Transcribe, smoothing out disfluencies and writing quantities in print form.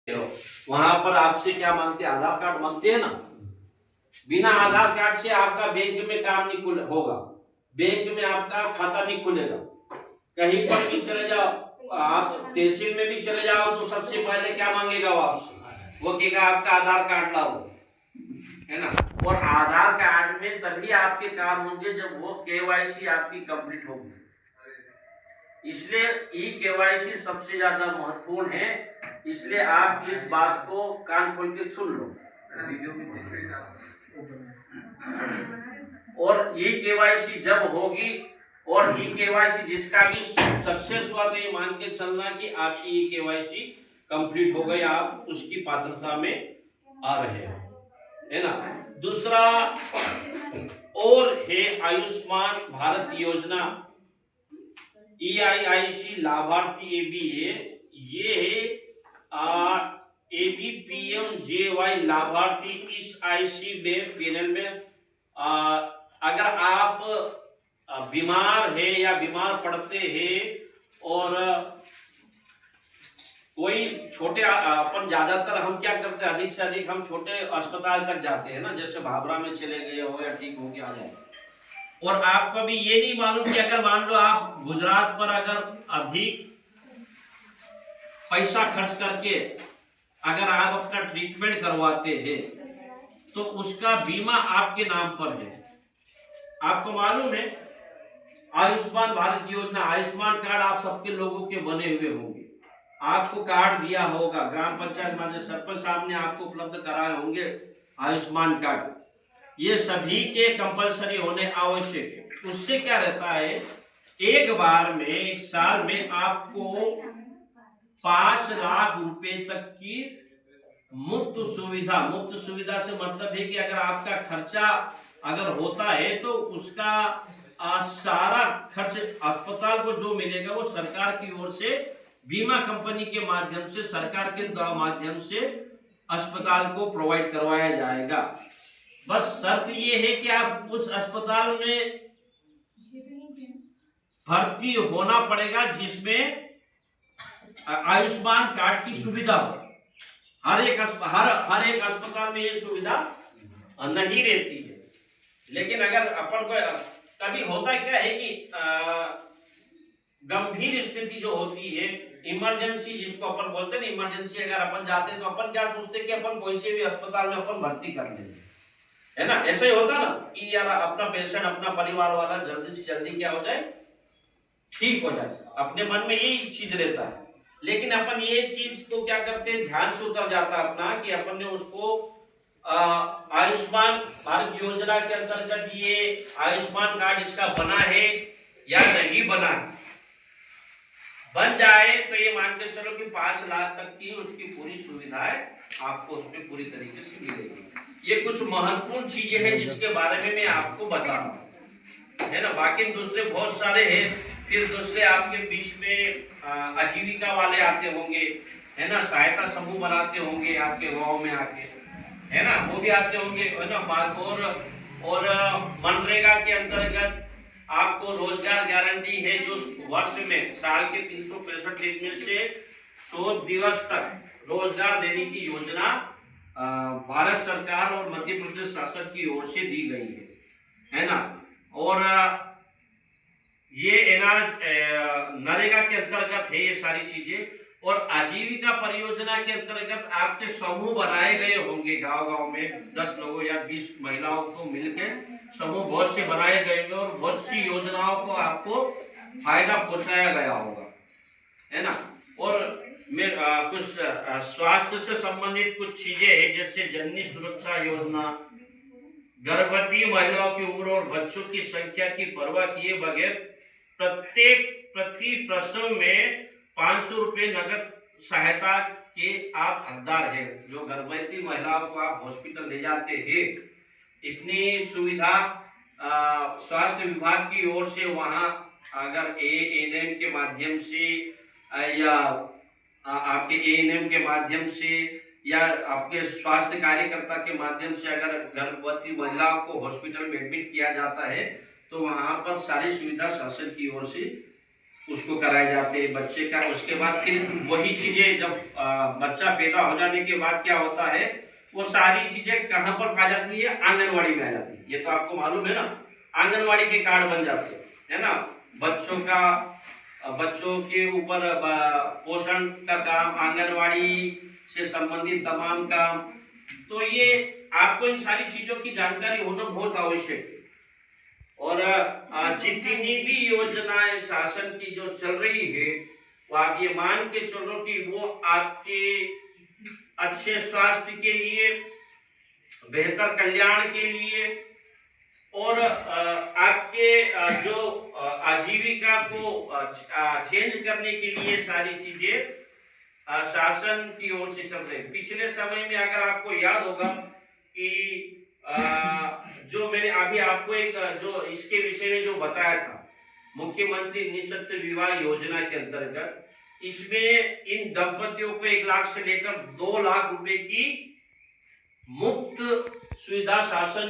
वहां पर आपसे क्या मांगते हैं? आधार कार्ड मांगते हैं ना। बिना आधार कार्ड से आपका बैंक में काम नहीं खुल होगा, बैंक में आपका खाता नहीं खुलेगा। कहीं पर भी चले जाओ, आप तहसील में भी चले जाओ तो सबसे पहले क्या मांगेगा वो आपसे? वो कहेगा आपका आधार कार्ड लाओ, है ना। और आधार कार्ड में तभी आपके काम होंगे जब वो केवाईसी आपकी कंप्लीट होगी। इसलिए ई केवाईसी सबसे ज्यादा महत्वपूर्ण है। इसलिए आप इस बात को कान खोल के सुन लो। और ई केवाईसी जब होगी, और ई केवाईसी जिसका भी सक्सेस हुआ तो ये मान के चलना कि आपकी ई केवाईसी कंप्लीट हो गई, आप उसकी पात्रता में आ रहे हो, है ना। दूसरा और है आयुष्मान भारत योजना, EIIC लाभार्थी ABA, ये है ABPMJY लाभार्थी। इस IC में पैनल में अगर आप बीमार है या बीमार पड़ते हैं और कोई छोटे अपन ज्यादातर हम क्या करते हैं, अधिक से अधिक हम छोटे अस्पताल तक जाते हैं ना, जैसे भाभरा में चले गए हो या ठीक होके आ जाए। और आपको भी ये नहीं मालूम कि अगर मान लो आप गुजरात पर अगर अधिक पैसा खर्च करके अगर आप अपना ट्रीटमेंट करवाते हैं तो उसका बीमा आपके नाम पर है। आपको मालूम है आयुष्मान भारत योजना, आयुष्मान कार्ड आप सबके लोगों के बने हुए होंगे। आपको कार्ड दिया होगा, ग्राम पंचायत में सरपंच साहब ने आपको उपलब्ध कराए होंगे आयुष्मान कार्ड। ये सभी के कंपलसरी होने आवश्यक है। उससे क्या रहता है, एक बार में एक साल में आपको 5 लाख रुपए तक की मुफ्त सुविधा। मुफ्त सुविधा से मतलब है कि अगर आपका खर्चा अगर होता है तो उसका सारा खर्च अस्पताल को जो मिलेगा वो सरकार की ओर से बीमा कंपनी के माध्यम से, सरकार के माध्यम से अस्पताल को प्रोवाइड करवाया जाएगा। बस शर्त ये है कि आप उस अस्पताल में भर्ती होना पड़ेगा जिसमें आयुष्मान कार्ड की सुविधा हो। हर एक अस्पताल में ये सुविधा नहीं रहती है। लेकिन अगर अपन को कभी होता क्या है कि गंभीर स्थिति जो होती है, इमरजेंसी जिसको अपन बोलते हैं ना, इमरजेंसी अगर अपन जाते हैं तो अपन क्या सोचते हैं कि अपन कोई से भी अस्पताल में अपन भर्ती कर लेंगे, है ना। ऐसा ही होता ना कि यार अपना पेशेंट, अपना परिवार वाला जल्दी से जल्दी क्या हो जाए, ठीक हो जाए, अपने मन में यही चीज रहता है। लेकिन अपन ये चीज को क्या करते हैं, ध्यान से उतर जाता है अपना कि अपन ने उसको आयुष्मान भारत योजना के अंतर्गत ये आयुष्मान कार्ड इसका बना है या नहीं बना है। बन जाए तो ये मान के चलो कि 5 लाख तक की उसकी पूरी सुविधाएं आपको उसमें पूरी तरीके से मिलेगी। ये कुछ महत्वपूर्ण चीजें हैं जिसके बारे में मैं आपको बता रहा हूँ, है ना। बाकी दूसरे बहुत सारे हैं। फिर दूसरे आपके बीच में आजीविका वाले आते होंगे, है ना, सहायता समूह बनाते होंगे आपके गाँव में आके, है ना, वो भी आते होंगे, है ना। बात और मनरेगा के अंतर्गत आपको रोजगार गारंटी है, जो वर्ष में साल के 365 दिन में से 100 दिवस तक रोजगार देने की योजना भारत सरकार और मध्य प्रदेश शासन की ओर से दी गई है ना। और ये नरेगा के अंतर्गत है ये सारी चीजें। और आजीविका परियोजना के अंतर्गत आपके समूह बनाए गए होंगे गांव-गांव में, 10 लोगों या 20 महिलाओं को मिलकर समूह बहुत से बनाए गए होंगे और बहुत सी योजनाओं को आपको फायदा पहुंचाया गया होगा, है ना। और में कुछ स्वास्थ्य से संबंधित कुछ चीजें हैं, जैसे जननी सुरक्षा योजना, गर्भवती महिलाओं की उम्र और बच्चों की संख्या की परवाह किए बगैर प्रति प्रसव में 500 रुपए नगद सहायता के आप हकदार हैं। जो गर्भवती महिलाओं को आप हॉस्पिटल ले जाते हैं, इतनी सुविधा स्वास्थ्य विभाग की ओर से वहां अगर ANM के माध्यम से या आपके ANM के माध्यम से या आपके स्वास्थ्य कार्यकर्ता के माध्यम से अगर गर्भवती महिलाओं को हॉस्पिटल में एडमिट किया जाता है तो वहां पर सारी सुविधा शासन की ओर से उसको कराए जाते हैं बच्चे का। उसके बाद फिर वही चीजें जब बच्चा पैदा हो जाने के बाद क्या होता है, वो सारी चीजें कहाँ पर आ जाती है, आंगनवाड़ी में आ जाती है। ये तो आपको मालूम है ना, आंगनवाड़ी के कार्ड बन जाते हैं, है ना। बच्चों का बच्चों के ऊपर पोषण का काम, आंगनवाड़ी से संबंधित तमाम काम। तो ये आपको इन सारी चीजों की जानकारी होना बहुत आवश्यक है। और जितनी भी योजनाएं शासन की जो चल रही है, वो आप ये मान के चलो कि वो आपके अच्छे स्वास्थ्य के लिए, बेहतर कल्याण के लिए, और आपके जो आजीविका को चेंज करने के लिए सारी चीजें शासन की ओर से चल रही है। पिछले समय में अगर आपको याद होगा कि जो मैंने अभी आपको एक जो इसके विषय में जो बताया था, मुख्यमंत्री निःशक्त विवाह योजना के अंतर्गत, इसमें इन दंपतियों को 1 लाख से लेकर 2 लाख रुपए की मुफ्त सुविधा शासन